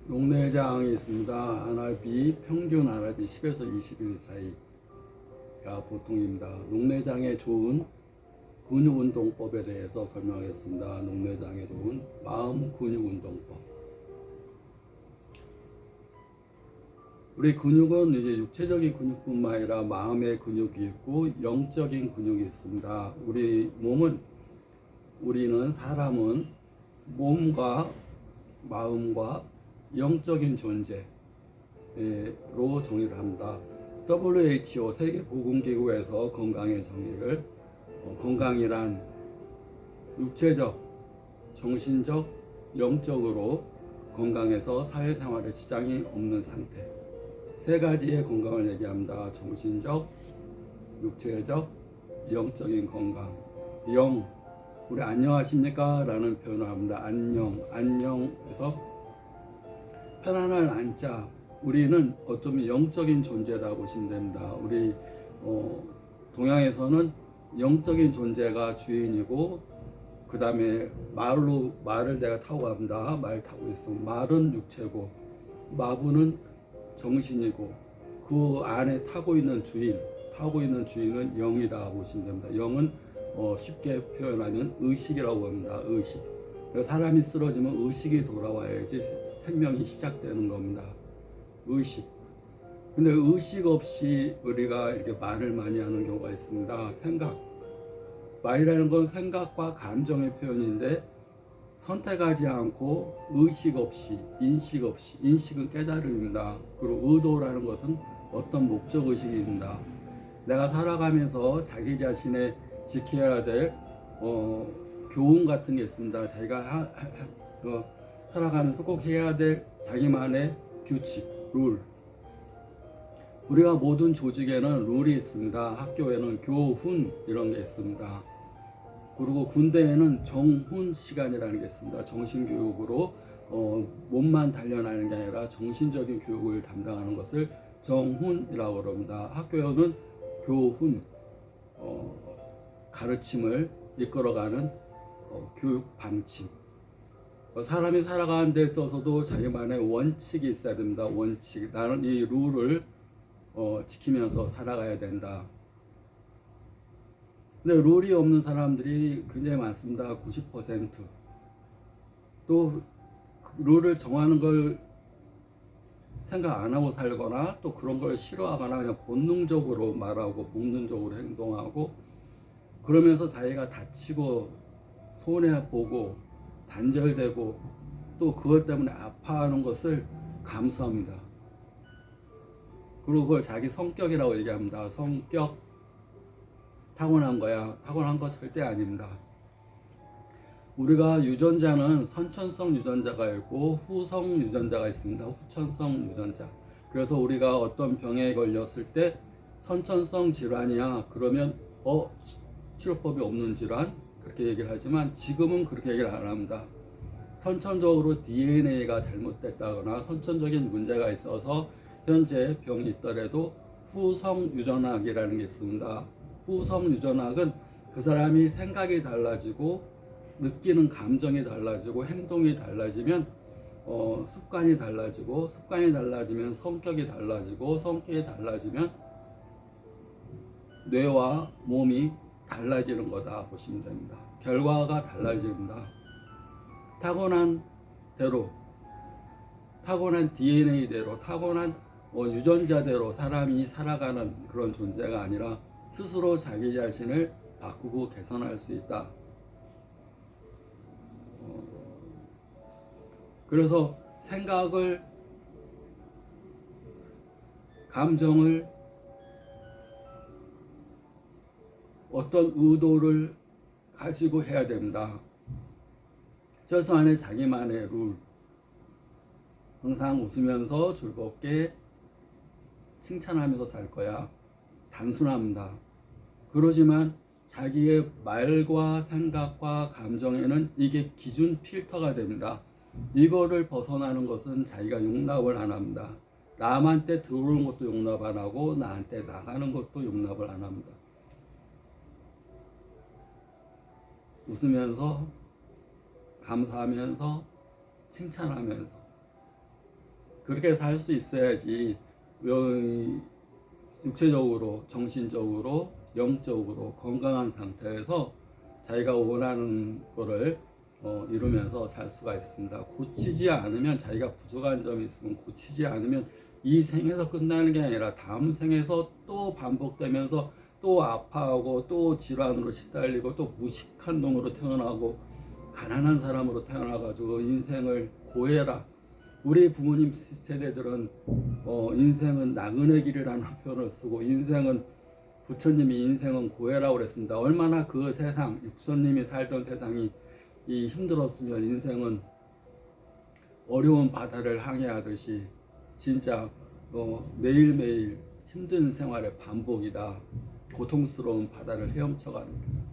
녹내장이 있습니다. 안압이 평균 안압이 10에서 20일 사이가 보통입니다. 녹내장에 좋은 근육운동법에 대해서 설명하겠습니다. 녹내장에 좋은 마음 근육운동법. 우리 근육은 이제 육체적인 근육뿐만 아니라 마음의 근육이 있고 영적인 근육이 있습니다. 우리는 사람은 몸과 마음과 영적인 존재로 정의를 합니다. WHO 세계보건기구에서 건강의 정의를 건강이란 육체적, 정신적, 영적으로 건강해서 사회생활에 지장이 없는 상태. 세 가지의 건강을 얘기합니다. 정신적, 육체적, 영적인 건강. 영, 우리 안녕하십니까? 라는 표현을 합니다. 안녕에서 편안한 안자. 우리는 어쩌면 영적인 존재라고 보시면 됩니다. 우리 동양에서는 영적인 존재가 주인이고, 그 다음에 말을 내가 타고 갑니다. 말 타고 있어. 말은 육체고, 마부는 정신이고, 그 안에 타고 있는 주인은 영이라 보시면 됩니다. 영은 쉽게 표현하면 의식이라고 합니다. 의식. 사람이 쓰러지면 의식이 돌아와야지 생명이 시작되는 겁니다. 의식. 근데 의식 없이 우리가 이렇게 말을 많이 하는 경우가 있습니다. 생각. 말이라는 건 생각과 감정의 표현인데 선택하지 않고 의식 없이, 인식 없이, 인식은 깨달음입니다. 그리고 의도라는 것은 어떤 목적 의식입니다. 내가 살아가면서 자기 자신의 지켜야 될 교훈 같은 게 있습니다. 자기가 살아가면서 꼭 해야 될 자기만의 규칙, 룰. 우리가 모든 조직에는 룰이 있습니다. 학교에는 교훈 이런 게 있습니다. 그리고 군대에는 정훈 시간이라는 게 있습니다. 정신교육으로 몸만 단련하는 게 아니라 정신적인 교육을 담당하는 것을 정훈이라고 합니다. 학교에는 교훈, 가르침을 이끌어가는 교육 방침. 사람이 살아가는 데 있어서도 자기만의 원칙이 있어야 됩니다. 원칙. 나는 이 룰을 지키면서 살아가야 된다. 근데 룰이 없는 사람들이 굉장히 많습니다. 90%. 또 룰을 정하는 걸 생각 안 하고 살거나 또 그런 걸 싫어하거나 그냥 본능적으로 말하고 본능적으로 행동하고 그러면서 자기가 다치고 손해보고 단절되고 또 그것 때문에 아파하는 것을 감수합니다. 그리고 그걸 자기 성격이라고 얘기합니다. 성격. 타고난 거야. 타고난 거 절대 아닙니다. 우리가 유전자는 선천성 유전자가 있고 후성 유전자가 있습니다. 후천성 유전자. 그래서 우리가 어떤 병에 걸렸을 때 선천성 질환이야. 그러면 치료법이 없는 질환 그렇게 얘기를 하지만 지금은 그렇게 얘기를 안 합니다. 선천적으로 DNA가 잘못됐다거나 선천적인 문제가 있어서 현재 병이 있더라도 후성 유전학이라는 게 있습니다. 후성 유전학은 그 사람이 생각이 달라지고 느끼는 감정이 달라지고 행동이 달라지면 습관이 달라지고 습관이 달라지면 성격이 달라지고 성격이 달라지면 뇌와 몸이 달라지는 거다 보시면 됩니다. 결과가 달라집니다. 타고난 대로 타고난 DNA대로 타고난 유전자대로 사람이 살아가는 그런 존재가 아니라 스스로 자기 자신을 바꾸고 개선할 수 있다. 그래서 생각을, 감정을, 어떤 의도를 가지고 해야 됩니다. 최소한의 자기만의 룰. 항상 웃으면서 즐겁게 칭찬하면서 살 거야. 단순합니다. 그러지만 자기의 말과 생각과 감정에는 이게 기준 필터가 됩니다. 이거를 벗어나는 것은 자기가 용납을 안 합니다. 남한테 들어오는 것도 용납 안 하고 나한테 나가는 것도 용납을 안 합니다. 웃으면서 감사하면서 칭찬하면서 그렇게 살 수 있어야지 육체적으로, 정신적으로, 영적으로 건강한 상태에서 자기가 원하는 거를 이루면서 살 수가 있습니다. 고치지 않으면, 자기가 부족한 점이 있으면 고치지 않으면 이 생에서 끝나는 게 아니라 다음 생에서 또 반복되면서 또 아파하고 또 질환으로 시달리고 또 무식한 놈으로 태어나고 가난한 사람으로 태어나가지고 인생을 고해라. 우리 부모님 세대들은 인생은 나그네 길이라는 표현을 쓰고, 인생은 부처님이 인생은 고해라고 그랬습니다. 얼마나 그 세상, 육선님이 살던 세상이 힘들었으면 인생은 어려운 바다를 항해하듯이 진짜 매일매일 힘든 생활의 반복이다. 고통스러운 바다를 헤엄쳐가는.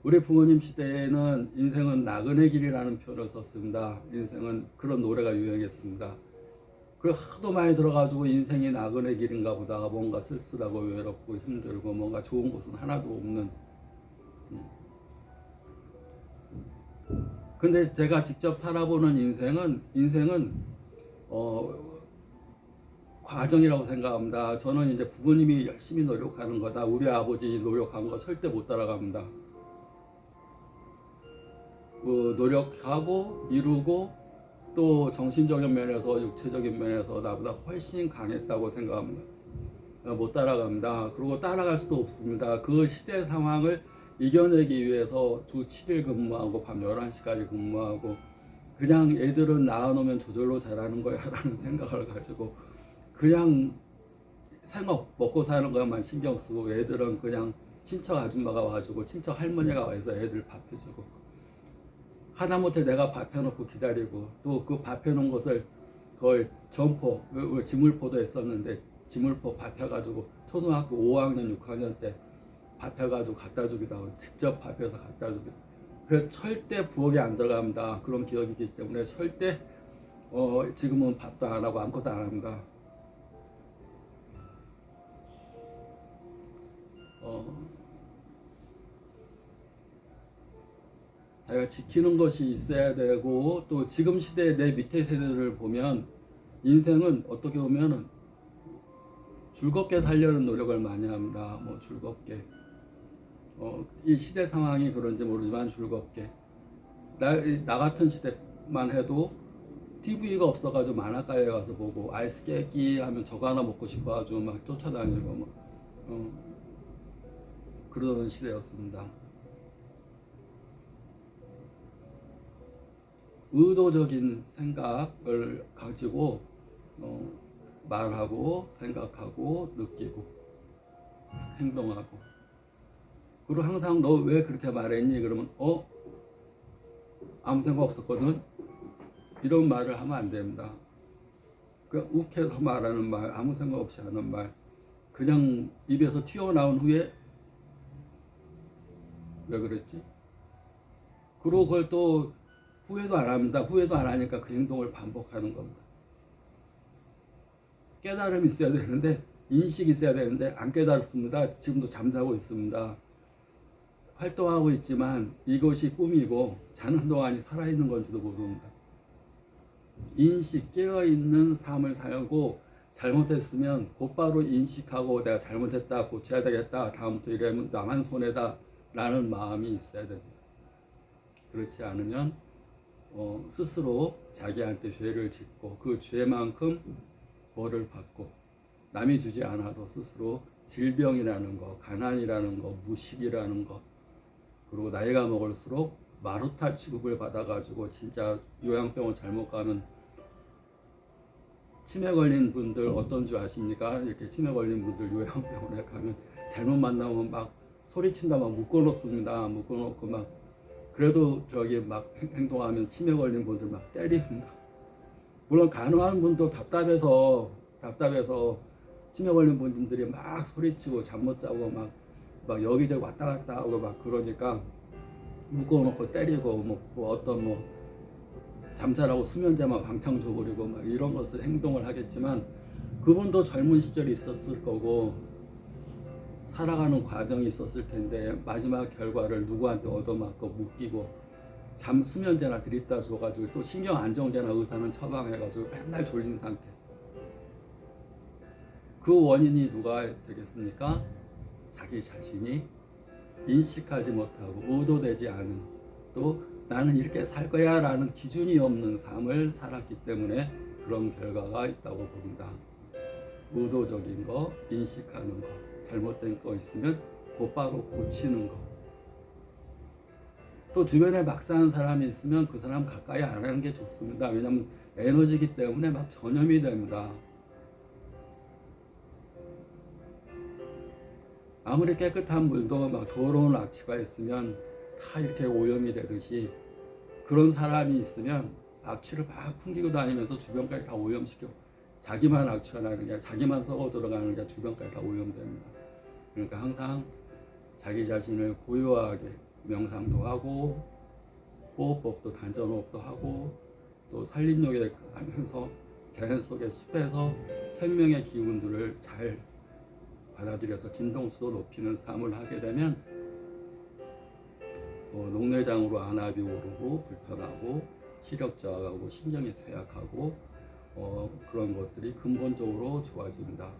우리 부모님 시대에는 인생은 나그네 길이라는 표현을 썼습니다. 인생은, 그런 노래가 유행했습니다. 그 하도 많이 들어가지고 인생이 나그네 길인가 보다, 뭔가 쓸쓸하고 외롭고 힘들고 뭔가 좋은 곳은 하나도 없는. 근데 제가 직접 살아보는 인생은 과정이라고 생각합니다. 저는 이제 부모님이 열심히 노력하는 거다, 우리 아버지 노력한 거 절대 못 따라갑니다. 노력하고 이루고 또 정신적인 면에서, 육체적인 면에서 나보다 훨씬 강했다고 생각합니다. 못 따라갑니다. 그리고 따라갈 수도 없습니다. 그 시대 상황을 이겨내기 위해서 주 7일 근무하고 밤 11시까지 근무하고, 그냥 애들은 낳아놓으면 저절로 자라는 거야 라는 생각을 가지고 그냥 생업, 먹고 사는 것만 신경 쓰고, 애들은 그냥 친척 아줌마가 와주고 친척 할머니가 와서 애들 밥 해주고, 하다못해 내가 밥 해놓고 기다리고, 또 그 밥 해놓은 것을 거의 점포, 지물포도 했었는데 지물포 밥 해가지고 초등학교 5학년 6학년 때 밥 해가지고 갖다 주기도 하고, 직접 밥 해서 갖다 주기도 하고. 그래서 절대 부엌에 안 들어갑니다. 그런 기억이기 때문에 절대 지금은 밥도 안 하고 아무것도 안 합니다. 자기가 지키는 것이 있어야 되고, 또 지금 시대의 내 밑에 세대들을 보면 인생은 어떻게 보면 즐겁게 살려는 노력을 많이 합니다. 즐겁게, 이 시대 상황이 그런지 모르지만 즐겁게. 나 같은 시대만 해도 TV가 없어가지고 만화가에 가서 보고, 아이스 깨끼 하면 저거 하나 먹고 싶어가지고 막 쫓아다니고 그러던 시대였습니다. 의도적인 생각을 가지고 말하고 생각하고 느끼고 행동하고, 그리고 항상 너 왜 그렇게 말했니? 그러면 아무 생각 없었거든, 이런 말을 하면 안 됩니다. 그냥 욱해서 말하는 말, 아무 생각 없이 하는 말, 그냥 입에서 튀어나온 후에 왜 그랬지? 그리고 그걸 또 후회도 안 합니다. 후회도 안 하니까 그 행동을 반복하는 겁니다. 깨달음이 있어야 되는데, 인식이 있어야 되는데 안 깨달았습니다. 지금도 잠자고 있습니다. 활동하고 있지만 이것이 꿈이고 자는 동안이 살아있는 건지도 모릅니다. 인식, 깨어있는 삶을 살고, 잘못했으면 곧바로 인식하고 내가 잘못했다, 고쳐야 되겠다, 다음부터 이러면 나만 손해다 라는 마음이 있어야 됩니다. 그렇지 않으면 스스로 자기한테 죄를 짓고, 그 죄만큼 벌을 받고, 남이 주지 않아도 스스로 질병이라는 거, 가난이라는 거, 무식이라는 거, 그리고 나이가 먹을수록 마루타 취급을 받아가지고 진짜 요양병원 잘못 가면, 치매 걸린 분들 어떤 줄 아십니까? 이렇게 치매 걸린 분들 요양병원에 가면 잘못 만나면 막 소리친다, 막 묶어놓습니다. 묶어놓고 막, 그래도 저기 막 행동하면 치매 걸린 분들 막 때립니다. 물론 간호하는 분도 답답해서 치매 걸린 분들이 막 소리치고 잠 못 자고 막 여기저기 왔다 갔다 하고 막 그러니까 묶어놓고 때리고, 어떤 잠자라고 수면제만 왕창 줘버리고 막 이런 것을 행동을 하겠지만, 그분도 젊은 시절이 있었을 거고 살아가는 과정이 있었을 텐데, 마지막 결과를 누구한테 얻어맞고 묶이고 수면제나 들이다 줘가지고 또 신경 안정제나 의사는 처방해가지고 맨날 졸린 상태. 그 원인이 누가 되겠습니까? 자기 자신이 인식하지 못하고 의도되지 않은, 또 나는 이렇게 살 거야 라는 기준이 없는 삶을 살았기 때문에 그런 결과가 있다고 봅니다. 의도적인 거, 인식하는 거, 잘못된 거 있으면 곧바로 고치는 거. 또 주변에 막 사는 사람이 있으면 그 사람 가까이 안 하는 게 좋습니다. 왜냐하면 에너지이기 때문에 막 전염이 됩니다. 아무리 깨끗한 물도 막 더러운 악취가 있으면 다 이렇게 오염이 되듯이, 그런 사람이 있으면 악취를 막 풍기고 다니면서 주변까지 다 오염시켜. 자기만 악취가 나는 게 아니라 자기만 썩어 들어가는 게 주변까지 다 오염됩니다. 그러니까 항상 자기 자신을 고요하게 명상도 하고, 호흡법도 단전호흡도 하고, 또 산림욕에 하면서 자연 속의 숲에서 생명의 기운들을 잘 받아들여서 진동수도 높이는 삶을 하게 되면 녹내장으로 안압이 오르고 불편하고 시력 저하하고 신경이 쇠약하고 그런 것들이 근본적으로 좋아집니다.